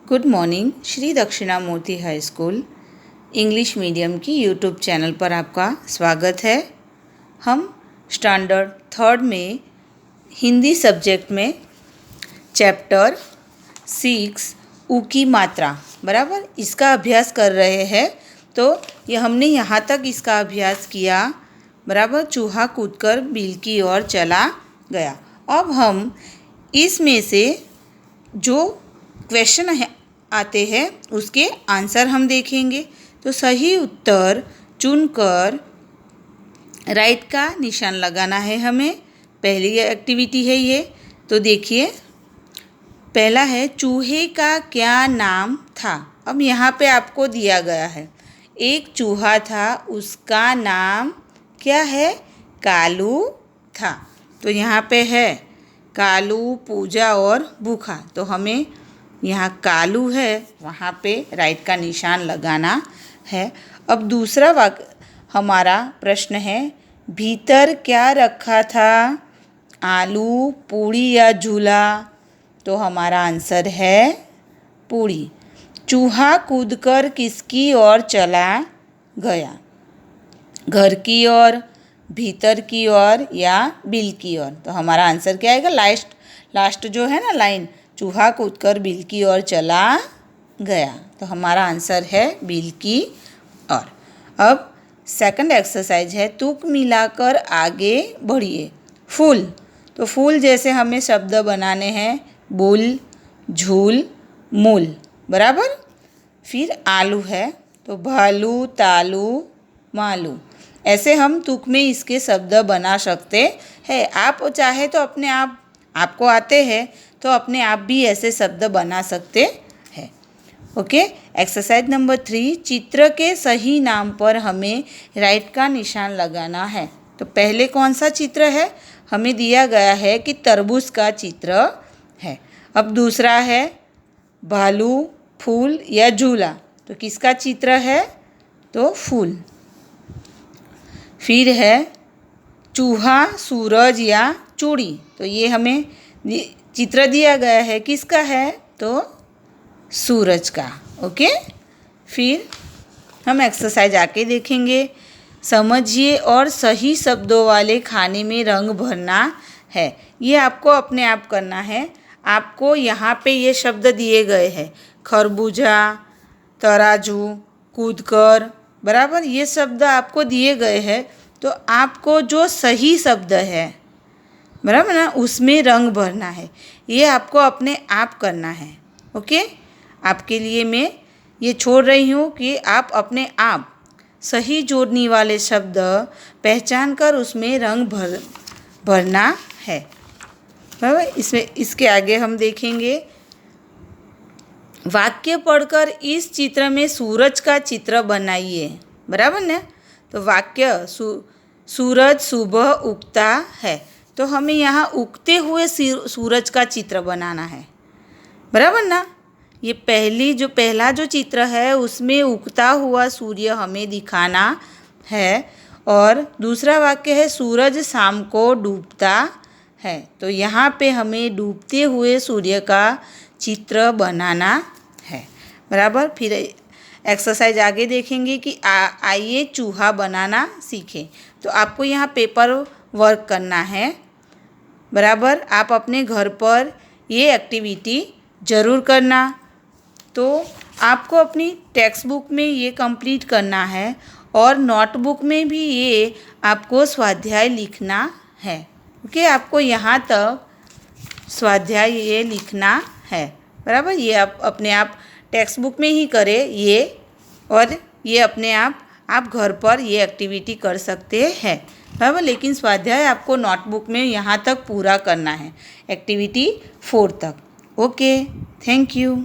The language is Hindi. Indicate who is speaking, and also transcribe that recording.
Speaker 1: Good morning. Shri Dakshinamurthy high school English medium की यूट्यूब चैनल पर आपका स्वागत है। हम स्टैंडर्ड थर्ड में हिंदी सब्जेक्ट में चैप्टर 6 ऊ की मात्रा बराबर इसका अभ्यास कर रहे हैं। तो ये हमने यहाँ तक इसका अभ्यास किया बराबर। चूहा कूदकर बिल की ओर चला गया। अब हम इसमें से जो क्वेश्चन है आते हैं उसके आंसर हम देखेंगे। तो सही उत्तर चुनकर राइट का निशान लगाना है हमें। पहली एक्टिविटी है ये। तो देखिए, पहला है चूहे का क्या नाम था। अब यहाँ पे आपको दिया गया है एक चूहा था, उसका नाम क्या है? कालू था। तो यहाँ पे है कालू, पूजा और भूखा। तो हमें यहाँ कालू है वहाँ पे राइट का निशान लगाना है। अब दूसरा हमारा प्रश्न है भीतर क्या रखा था? आलू, पूड़ी या झूला? तो हमारा आंसर है पूड़ी। चूहा कूदकर किसकी ओर चला गया? घर की ओर, भीतर की ओर या बिल की ओर? तो हमारा आंसर क्या आएगा? लास्ट जो है ना लाइन, चूहा कूदकर बिल की ओर चला गया। तो हमारा आंसर है बिल की ओर। अब सेकंड एक्सरसाइज है तुक मिलाकर आगे बढ़िए। फूल, तो फूल जैसे हमें शब्द बनाने हैं बुल, झूल, मूल बराबर। फिर आलू है तो भालू, तालू, मालू। ऐसे हम तुक में इसके शब्द बना सकते हैं। आप चाहे तो अपने आप, आपको आते हैं तो अपने आप भी ऐसे शब्द बना सकते हैं। ओके। एक्सरसाइज नंबर 3 चित्र के सही नाम पर हमें राइट का निशान लगाना है। तो पहले कौन सा चित्र है? हमें दिया गया है कि तरबूज का चित्र है। अब दूसरा है भालू, फूल या झूला। तो किसका चित्र है? तो फूल। फिर है चूहा, सूरज या चूड़ी। तो ये हमें चित्र दिया गया है, किसका है? तो सूरज का। ओके। फिर हम एक्सरसाइज आके देखेंगे। समझिए और सही शब्दों वाले खाने में रंग भरना है। ये आपको अपने आप करना है। आपको यहाँ पे ये शब्द दिए गए हैं खरबूजा, तराजू, कूदकर बराबर। ये शब्द आपको दिए गए हैं। तो आपको जो सही शब्द है बराबर ना, उसमें रंग भरना है। ये आपको अपने आप करना है। ओके। आपके लिए मैं ये छोड़ रही हूँ कि आप अपने आप सही जोड़ने वाले शब्द पहचान कर उसमें रंग भरना है बराबर। इसके आगे हम देखेंगे वाक्य पढ़कर इस चित्र में सूरज का चित्र बनाइए बराबर ना। तो वाक्य सूरज सुबह उगता है। तो हमें यहाँ उगते हुए सूरज का चित्र बनाना है बराबर ना। ये पहला जो चित्र है उसमें उगता हुआ सूर्य हमें दिखाना है। और दूसरा वाक्य है सूरज शाम को डूबता है। तो यहाँ पे हमें डूबते हुए सूर्य का चित्र बनाना है बराबर। फिर एक्सरसाइज आगे देखेंगे कि आइए चूहा बनाना सीखें। तो आपको यहाँ पेपर वर्क करना है बराबर। आप अपने घर पर ये एक्टिविटी ज़रूर करना। तो आपको अपनी टेक्स्ट बुक में ये कंप्लीट करना है और नोटबुक में भी ये आपको स्वाध्याय लिखना है। ओके। आपको यहाँ तक स्वाध्याय ये लिखना है बराबर। ये आप अपने आप टेक्स्ट बुक में ही करें ये, और ये अपने आप घर पर ये एक्टिविटी कर सकते हैं बराबर। लेकिन स्वाध्याय आपको नोटबुक में यहाँ तक पूरा करना है, एक्टिविटी 4 तक। Okay, thank you.